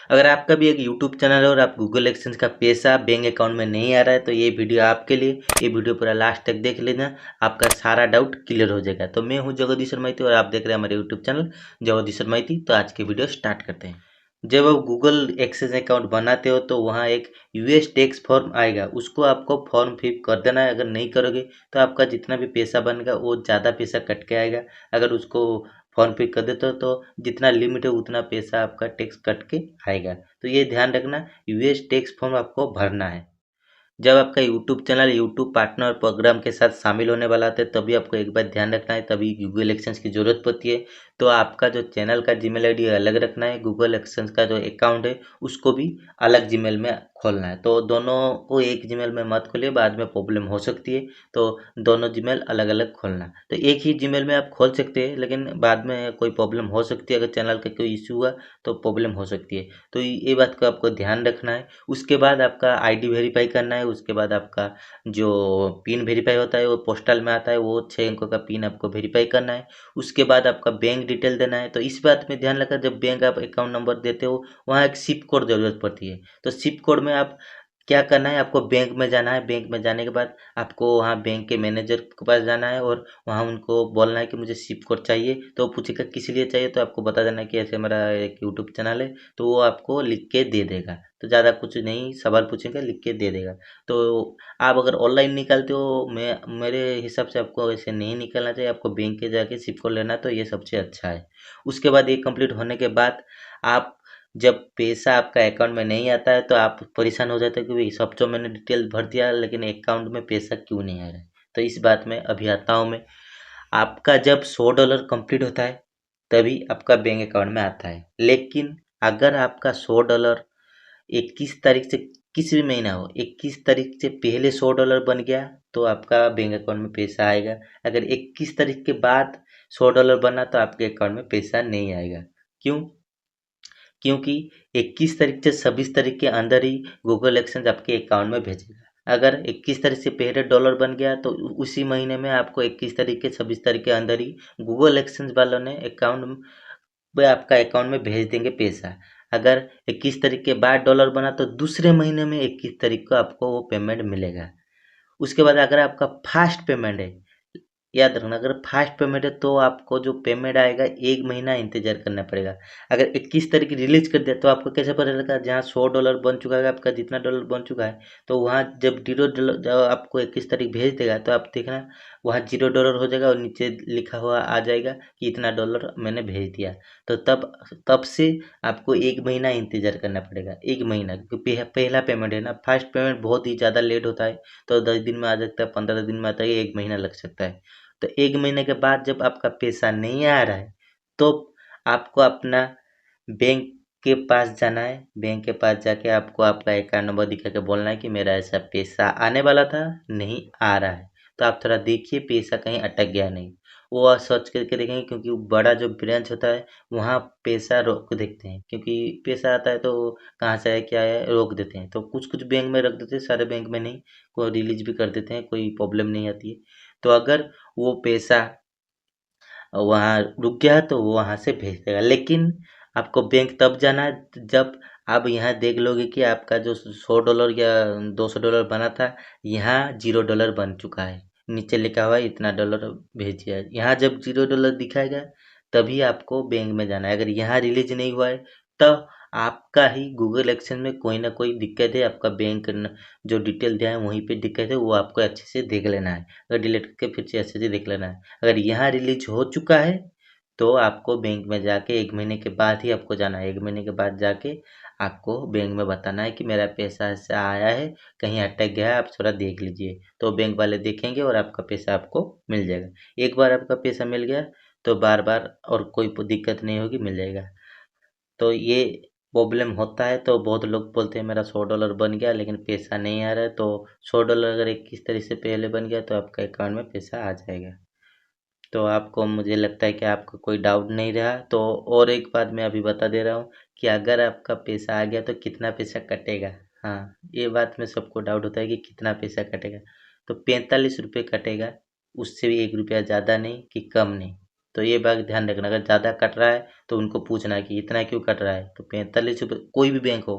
अगर आपका भी एक यूट्यूब चैनल है और आप गूगल एक्सेंस का पैसा बैंक अकाउंट में नहीं आ रहा है तो ये वीडियो आपके लिए। ये वीडियो पूरा लास्ट तक देख लेना, आपका सारा डाउट क्लियर हो जाएगा। तो मैं हूं जगदीश शर्माइती और आप देख रहे हैं हमारे यूट्यूब चैनल जगदीश शर्माइती। तो आज की वीडियो स्टार्ट करते हैं। जब आप गूगल एक्सेस अकाउंट बनाते हो तो वहाँ एक यूएस टैक्स फॉर्म आएगा, उसको आपको फॉर्म फिल कर देना है। अगर नहीं करोगे तो आपका जितना भी पैसा बनेगा वो ज़्यादा पैसा कट के आएगा। अगर उसको फॉर्म पे कर देते हो तो जितना लिमिट है उतना पैसा आपका टैक्स कट के आएगा। तो ये ध्यान रखना, यूएस टैक्स फॉर्म आपको भरना है। जब आपका YouTube channel YouTube partner program के साथ शामिल होने वाला था तभी आपको एक बात ध्यान रखना है, तभी गूगल एक्सेंस की ज़रूरत पड़ती है। तो आपका जो चैनल का जीमेल आईडी अलग रखना है, गूगल एक्सेंस का जो अकाउंट है उसको भी अलग जीमेल में खोलना है। तो दोनों को एक जीमेल में मत खोलिए, बाद में प्रॉब्लम हो सकती है। तो दोनों जीमेल अलग अलग खोलना। तो एक ही जीमेल में आप खोल सकते हैं, लेकिन बाद में कोई प्रॉब्लम हो सकती है। अगर चैनल का कोई इशू हुआ तो प्रॉब्लम हो सकती है। तो ये बात को आपको ध्यान रखना है। उसके बाद आपका आईडी वेरीफाई करना है। उसके बाद आपका जो पिन वेरीफाई होता है वो पोस्टल में आता है, वो 6 अंकों का पिन आपको वेरीफाई करना है। उसके बाद आपका बैंक डिटेल देना है। तो इस बात में ध्यान रखना, जब बैंक आप अकाउंट नंबर देते हो वहाँ एक सिप कोड ज़रूरत पड़ती है। तो सिप कोड में आप क्या करना है, आपको बैंक में जाना है। बैंक में जाने के बाद आपको वहाँ बैंक के मैनेजर के पास जाना है और वहाँ उनको बोलना है कि मुझे सिप कोड चाहिए। तो वो पूछेगा किस लिए चाहिए, तो आपको बता देना कि ऐसे मेरा एक यूट्यूब चैनल है। तो वो आपको लिख के दे देगा। तो ज़्यादा कुछ नहीं, सवाल पूछेगा लिख के दे देगा। तो आप अगर ऑनलाइन निकालते हो, मेरे हिसाब से आपको ऐसे नहीं निकालना चाहिए। आपको बैंक के जाके सिप कोड लेना, तो ये सबसे अच्छा है। उसके बाद ये कंप्लीट होने के बाद आप जब पैसा आपका अकाउंट में नहीं आता है तो आप परेशान हो जाते हैं कि सब तो मैंने डिटेल भर दिया लेकिन अकाउंट में पैसा क्यों नहीं आ रहा है। तो इस बात में अभी आता हूँ मैं। आपका जब $100 कंप्लीट होता है तभी आपका बैंक अकाउंट में आता है। लेकिन अगर आपका $100 21 तारीख से, किसी भी महीना हो, 21 तारीख से पहले $100 बन गया तो आपका बैंक अकाउंट में पैसा आएगा। अगर 21 तारीख के बाद $100 बना तो आपके अकाउंट में पैसा नहीं आएगा। क्यों? क्योंकि 21 तारीख से 26 तारीख के अंदर ही गूगल एक्सेंस आपके अकाउंट में भेजेगा। अगर 21 तारीख से पहले डॉलर बन गया तो उसी महीने में आपको 21 तारीख के 26 तारीख के अंदर ही गूगल एक्सेंस वालों ने अकाउंट में आपका अकाउंट में भेज देंगे पैसा। अगर 21 तारीख के बाद डॉलर बना तो दूसरे महीने में 21 तारीख को आपको वो पेमेंट मिलेगा। उसके बाद अगर आपका फास्ट पेमेंट है, याद रखना, अगर फास्ट पेमेंट है तो आपको जो पेमेंट आएगा 1 महीना इंतजार करना पड़ेगा। अगर 21 तारीख रिलीज कर दिया तो आपको कैसे पता चलेगा, जहाँ $100 बन चुका है, आपका जितना डॉलर बन चुका है, तो वहाँ जब $0 जब आपको 21 तारीख भेज देगा तो आप देखना वहाँ $0 हो जाएगा और नीचे लिखा हुआ आ जाएगा कि इतना डॉलर मैंने भेज दिया। तो तब तब से आपको 1 महीना इंतजार करना पड़ेगा। 1 महीना, क्योंकि पहला पेमेंट है ना। फास्ट पेमेंट बहुत ही ज़्यादा लेट होता है, तो 10 दिन में आ सकता है, 15 दिन में आता है, 1 महीना लग सकता है। तो 1 महीने के बाद जब आपका पैसा नहीं आ रहा है तो आपको अपना बैंक के पास जाना है। बैंक के पास जाके आपको आपका अकाउंट नंबर दिखा के बोलना है कि मेरा ऐसा पैसा आने वाला था, नहीं आ रहा है। तो आप थोड़ा देखिए पैसा कहीं अटक गया नहीं। वो आप सर्च करके देखेंगे, क्योंकि वो बड़ा जो ब्रांच होता है वहाँ पैसा रोक देखते हैं, क्योंकि पैसा आता है तो कहाँ से आया क्या है रोक देते हैं। तो कुछ कुछ बैंक में रख देते हैं, सारे बैंक में नहीं। कोई रिलीज भी कर देते हैं, कोई प्रॉब्लम नहीं आती है। तो अगर वो पैसा वहाँ रुक गया तो वो वहाँ से भेज देगा। लेकिन आपको बैंक तब जाना है जब आप यहाँ देख लोगे कि आपका जो $100 या $200 बना था, यहाँ $0 बन चुका है। नीचे लिखा हुआ है इतना डॉलर भेज दिया है। यहाँ जब $0 दिखाएगा तभी आपको बैंक में जाना है। अगर यहाँ रिलीज नहीं हुआ है तो आपका ही गूगल एक्सेंस में कोई ना कोई दिक्कत है। आपका बैंक जो डिटेल दिया है वहीं पे दिक्कत है, वो आपको अच्छे से देख लेना है। अगर डिलीट करके फिर से अच्छे से देख लेना है। अगर यहाँ रिलीज हो चुका है तो आपको बैंक में जाके 1 महीने के बाद ही आपको जाना है। 1 महीने के बाद जाके आपको बैंक में बताना है कि मेरा पैसा ऐसा आया है, कहीं अटक गया है, आप थोड़ा देख लीजिए। तो बैंक वाले देखेंगे और आपका पैसा आपको मिल जाएगा। एक बार आपका पैसा मिल गया तो बार बार और कोई दिक्कत नहीं होगी, मिल जाएगा। तो ये प्रॉब्लम होता है। तो बहुत लोग बोलते हैं मेरा $100 बन गया लेकिन पैसा नहीं आ रहा है। तो $100 अगर 21 तारीख से पहले बन गया तो आपका अकाउंट में पैसा आ जाएगा। तो आपको, मुझे लगता है कि आपको कोई डाउट नहीं रहा। तो और एक बात मैं अभी बता दे रहा हूँ कि अगर आपका पैसा आ गया तो कितना पैसा कटेगा। हाँ, ये बात में सबको डाउट होता है कि कितना पैसा कटेगा। तो 45 रुपये कटेगा, उससे भी 1 रुपया ज़्यादा नहीं कि कम नहीं। तो ये बात ध्यान रखना, अगर ज़्यादा कट रहा है तो उनको पूछना कि इतना क्यों कट रहा है। तो 45 रुपये, कोई भी बैंक हो,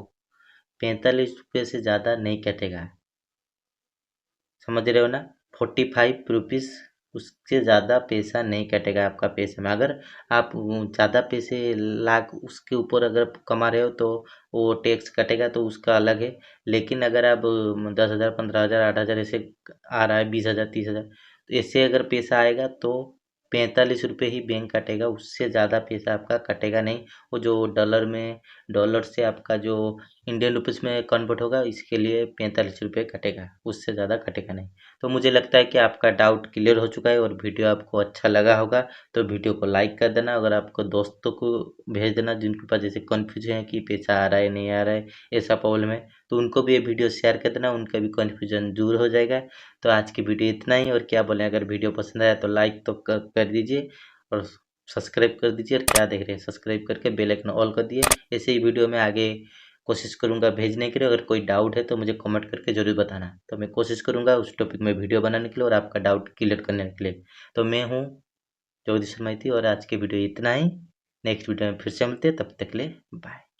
45 रुपये से ज़्यादा नहीं कटेगा, समझ रहे हो ना। 45 रुपीज़, उससे ज़्यादा पैसा नहीं कटेगा आपका पैसे में। अगर आप ज़्यादा पैसे लाख उसके ऊपर अगर कमा रहे हो तो वो टैक्स कटेगा, तो उसका अलग है। लेकिन अगर आप 10,000, 15,000, 8,000 ऐसे आ रहा है, 20,000, 30,000, तो ऐसे अगर पैसा आएगा तो 45 रुपये ही बैंक काटेगा, उससे ज़्यादा पैसा आपका कटेगा नहीं। वो जो डॉलर में, डॉलर से आपका जो इंडियन रुपीज़ में कन्वर्ट होगा, इसके लिए 45 रुपये कटेगा, उससे ज़्यादा कटेगा नहीं। तो मुझे लगता है कि आपका डाउट क्लियर हो चुका है और वीडियो आपको अच्छा लगा होगा। तो वीडियो को लाइक कर देना, अगर आपको दोस्तों को भेज देना जिनके पास जैसे कन्फ्यूज है कि पैसा आ रहा है नहीं आ रहा है ऐसा प्रॉब्लम है, तो उनको भी ये वीडियो शेयर कर देना, उनका भी कन्फ्यूजन दूर हो जाएगा। तो आज की वीडियो इतना ही, और क्या बोलें, अगर वीडियो पसंद आया तो लाइक तो कर दीजिए और सब्सक्राइब कर दीजिए। और क्या देख रहे हैं, सब्सक्राइब करके बेल आइकन ऑल कर दिए। ऐसे ही वीडियो में आगे कोशिश करूंगा भेजने के लिए। अगर कोई डाउट है तो मुझे कमेंट करके ज़रूर बताना, तो मैं कोशिश करूंगा उस टॉपिक में वीडियो बनाने के लिए और आपका डाउट क्लियर करने के लिए। तो मैं हूँ जगदीश शर्मा, और आज की वीडियो इतना ही। नेक्स्ट वीडियो में फिर से मिलते हैं, तब तक के लिए बाय।